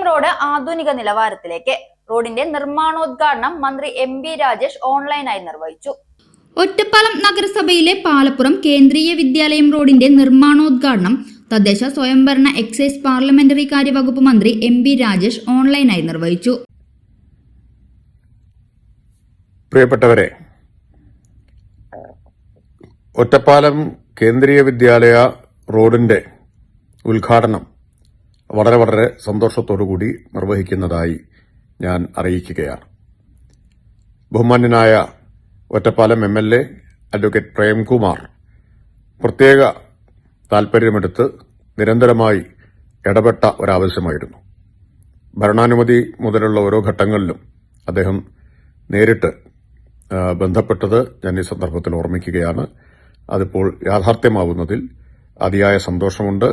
Road ആധുനിക നിലവാരത്തിലേക്ക്. റോഡിന്റെ നിർമ്മാണോദ്ഘാടനം മന്ത്രി MP രാജേഷ് ഓൺലൈനായി നിർവഹിച്ചു. ഒറ്റപ്പാലം നഗരസഭയിലെ പാലപ്പുറം കേന്ദ്രീയ വിദ്യാലയം റോഡിന്റെ നിർമ്മാണോദ്ഘാടനം തദ്ദേശ സ്വയംഭരണ എക്സൈസ് പാർലമെന്ററി കാര്യ വകുപ്പ് മന്ത്രി MP രാജേഷ് ഓൺലൈനായി നിർവഹിച്ചു. പ്രിയപ്പെട്ടവരെ, ഒറ്റപ്പാലം കേന്ദ്രീയ വിദ്യാലയ റോഡിന്റെ ഉദ്ഘാടനം വളരെ സന്തോഷത്തോടുകൂടി നിർവഹിക്കുന്നതായി ഞാൻ അറിയിക്കുകയാണ്. ബഹുമാന്യനായ ഒറ്റപ്പാലം MLA അഡ്വക്കേറ്റ് പ്രേംകുമാർ പ്രത്യേക താൽപര്യമെടുത്ത് നിരന്തരമായി ഇടപെട്ട ഒരാവശ്യമായിരുന്നു. ഭരണാനുമതി മുതലുള്ള ഓരോ ഘട്ടങ്ങളിലും അദ്ദേഹം നേരിട്ട് ബന്ധപ്പെട്ടത് ഞാൻ ഈ സന്ദർഭത്തിൽ ഓർമ്മിക്കുകയാണ്. അതിപ്പോൾ യാഥാർത്ഥ്യമാവുന്നതിൽ അതിയായ സന്തോഷമുണ്ട്.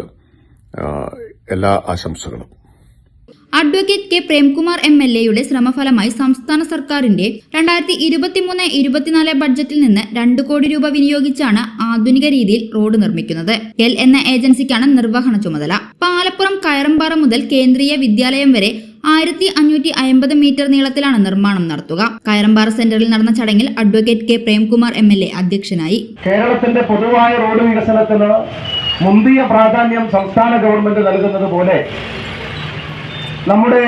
എല്ലാ ആശംസകളും. അഡ്വക്കേറ്റ് കെ പ്രേംകുമാർ MLAയുടെ ശ്രമഫലമായി സംസ്ഥാന സർക്കാരിന്റെ 2023-24 ബഡ്ജറ്റിൽ നിന്ന് 2 കോടി രൂപ വിനിയോഗിച്ചാണ് ആധുനിക രീതിയിൽ റോഡ് നിർമ്മിക്കുന്നത്. KEL എന്ന ഏജൻസിക്കാണ് നിർവഹണ ചുമതല. പാലപ്പുറം കയറമ്പാറ മുതൽ കേന്ദ്രീയ വിദ്യാലയം വരെ 1550 മീറ്റർ നീളത്തിലാണ് നിർമ്മാണം നടത്തുക. കയറമ്പാറ സെന്ററിൽ നടന്ന ചടങ്ങിൽ അഡ്വക്കേറ്റ് കെ പ്രേംകുമാർ MLA അധ്യക്ഷനായി. കേരളത്തിന്റെ പൊതുവായ റോഡ് വികസനത്തിന് മുന്തിയ പ്രാധാന്യം സംസ്ഥാന ഗവൺമെന്റ് നൽകുന്നത് പോലെ നമ്മുടെ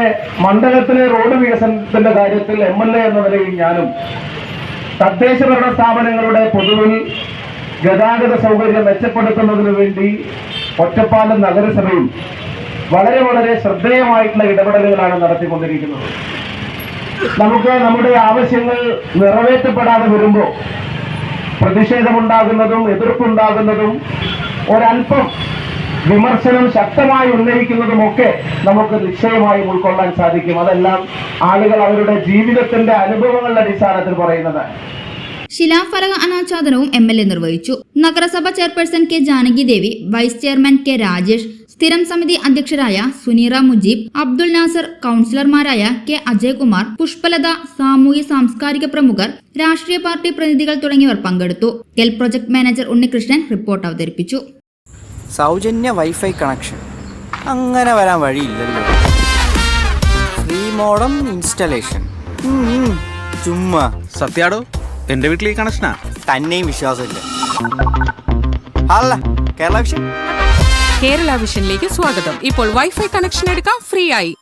മണ്ഡലത്തിലെ റോഡ് വികസനത്തിന്റെ കാര്യത്തിൽ MLA എന്ന നിലയിൽ ഞാനും തദ്ദേശ ഭരണ സ്ഥാപനങ്ങളുടെ പൊതുവിൽ ഗതാഗത സൗകര്യം മെച്ചപ്പെടുത്തുന്നതിനു വേണ്ടി ഒറ്റപ്പാലം നഗരസഭയും വളരെ ശ്രദ്ധേയമായിട്ടുള്ള ഇടപെടലുകളാണ് നടത്തിക്കൊണ്ടിരിക്കുന്നത്. നമുക്ക് നമ്മുടെ ആവശ്യങ്ങൾ നിറവേറ്റപ്പെടാതെ വരുമ്പോൾ പ്രതിഷേധമുണ്ടാകുന്നതും എതിർപ്പുണ്ടാകുന്നതും ഒരല്പം വിമർശനം ശക്തമായി ഉന്നയിക്കുന്നതുമൊക്കെ നമുക്ക് നിശ്ചയമായും ഉൾക്കൊള്ളാൻ സാധിക്കും. അതെല്ലാം ആളുകൾ അവരുടെ ജീവിതത്തിന്റെ അനുഭവങ്ങളുടെ അടിസ്ഥാനത്തിൽ പറയുന്നതാണ്. ശിലാഫലക അനാച്ഛാദനവും MLA നിർവഹിച്ചു. നഗരസഭ ചെയർപേഴ്സൺ K ജാനകി ദേവി, വൈസ് ചെയർമാൻ K രാജേഷ്, സ്ഥിരം സമിതി അധ്യക്ഷരായ സുനീറ മുജീബ്, അബ്ദുൽ നാസർ, കൌൺസിലർമാരായ K അജയ്കുമാർ, പുഷ്പലത, സാമൂഹ്യ സാംസ്കാരിക പ്രമുഖർ, രാഷ്ട്രീയ പാർട്ടി പ്രതിനിധികൾ തുടങ്ങിയവർ പങ്കെടുത്തു. KEL project manager Unnikrishnan report അവതരിപ്പിച്ചു. സൗജന്യ വൈഫൈ കണക്ഷൻ അങ്ങനെ വരാൻ വഴിയില്ലല്ലോ. ഫ്രീ മോഡം ഇൻസ്റ്റലേഷൻ ചുമ്മാ. സത്യാടോ, എന്റെ വീട്ടിൽ ഈ കണക്ഷനാ. തന്നെയും വിശ്വാസമില്ല. അല്ല, കേരള വിഷൻ. കേരള വിഷനിലേക്ക് സ്വാഗതം. ഇപ്പോൾ വൈഫൈ കണക്ഷൻ എടുക്കാം ഫ്രീ ആയി.